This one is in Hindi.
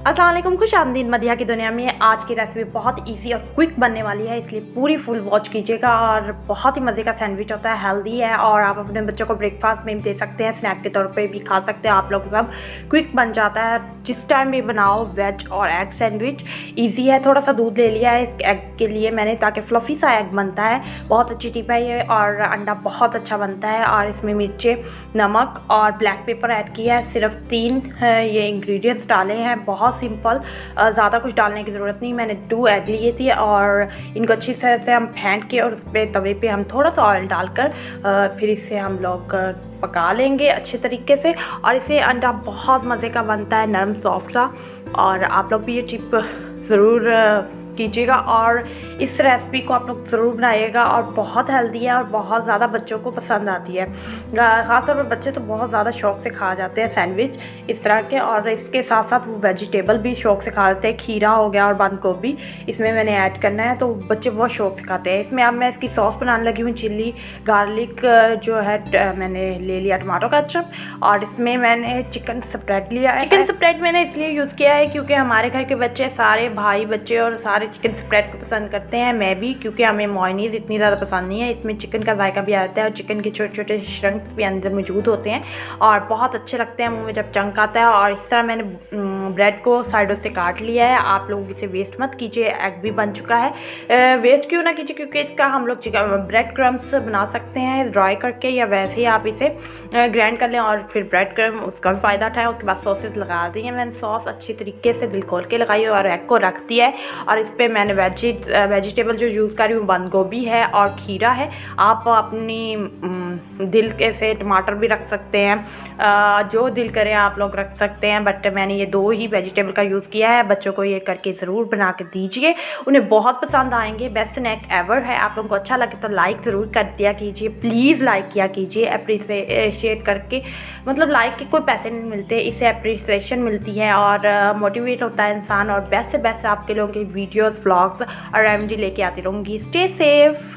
अस्सलाम वालेकुम, खुश आमदीद मदिया की दुनिया में। आज की रेसिपी बहुत इजी और क्विक बनने वाली है, इसलिए पूरी फुल वॉच कीजिएगा। और बहुत ही मज़े का सैंडविच होता है, हेल्दी है और आप अपने बच्चों को ब्रेकफास्ट में भी दे सकते हैं, स्नैक के तौर पे भी खा सकते हैं आप लोग। सब क्विक बन जाता है, जिस टाइम भी बनाओ। वेज और एग सैंडविच ईजी है। थोड़ा सा दूध ले लिया है इस एग के लिए मैंने, ताकि फ्लफ़ी सा एग बनता है। बहुत अच्छी टिप है ये, और अंडा बहुत अच्छा बनता है। और इसमें मिर्चें, नमक और ब्लैक पेपर ऐड किया है। सिर्फ 3 ये इंग्रेडिएंट्स डाले हैं, बहुत सिंपल, ज़्यादा कुछ डालने की ज़रूरत नहीं। मैंने 2 एग लिए थे और इनको अच्छी तरह से हम फेंट के और उस पर तवे पे हम थोड़ा सा ऑयल डालकर फिर इसे हम लोग पका लेंगे अच्छे तरीके से। और इसे अंडा बहुत मज़े का बनता है, नरम सॉफ्ट सा। और आप लोग भी ये टिप ज़रूर कीजिएगा और इस रेसिपी को आप लोग ज़रूर बनाइएगा। और बहुत हेल्दी है और बहुत ज़्यादा बच्चों को पसंद आती है। ख़ासतौर पर बच्चे तो बहुत ज़्यादा शौक़ से खा जाते हैं सैंडविच इस तरह के। और इसके साथ साथ वो वेजिटेबल भी शौक़ से खा जाते हैं। खीरा हो गया और बंद गोभी इसमें मैंने ऐड करना है, तो बच्चे बहुत शौक़ से खाते हैं। इसमें अब मैं इसकी सॉस बनाने लगी हूँ। चिल्ली गार्लिक जो है मैंने ले लिया, टमाटो केचप, और इसमें मैंने चिकन स्प्रेड लिया है। चिकन स्प्रेड मैंने इसलिए यूज़ किया है क्योंकि हमारे घर के बच्चे, सारे भाई बच्चे और सारे चिकन स्प्रेड को पसंद करते हैं, मैं भी, क्योंकि हमें मेयोनीज़ इतनी ज़्यादा पसंद नहीं है। इसमें चिकन का जायका भी आता है और चिकन के छोटे छोटे श्रंक्स भी अंदर मौजूद होते हैं और बहुत अच्छे लगते हैं मुंह में जब चंक आता है। और इस तरह मैंने ब्रेड को साइडों से काट लिया है। आप लोग इसे वेस्ट मत कीजिए, एग भी बन चुका है। वेस्ट क्यों ना कीजिए, क्योंकि इसका हम लोग ब्रेड क्रम्स बना सकते हैं ड्राई करके, या वैसे ही आप इसे ग्राइंड कर लें और फिर ब्रेड क्रम उसका भी फ़ायदा उठाएं। उसके बाद सॉसेस लगा दी है मैंने, सॉस अच्छी तरीके से दिल खोल के लगाई और एग को रख दिया है। और इस पर मैंने वेजिटेबल जो यूज़ कर रही हूँ, बंद गोभी है और खीरा है। आप अपनी दिल के से टमाटर भी रख सकते हैं, जो दिल करे आप लोग रख सकते हैं, बट मैंने ये 2 ही वेजिटेबल का यूज़ किया है। बच्चों को ये करके ज़रूर बना के दीजिए, उन्हें बहुत पसंद आएंगे। बेस्ट स्नैक एवर है। आप लोगों को अच्छा लगे तो लाइक ज़रूर कर दिया कीजिए, प्लीज़ लाइक किया कीजिए, अप्रिशिएट करके। मतलब लाइक के कोई पैसे नहीं मिलते, इससे अप्रिसिएशन मिलती है और मोटिवेट होता है इंसान। और बेस्ट से बेस्ट आपके लोगों की वीडियोज़, व्लॉग्स और रेमेडी लेके आती रहूँगी। Stay safe.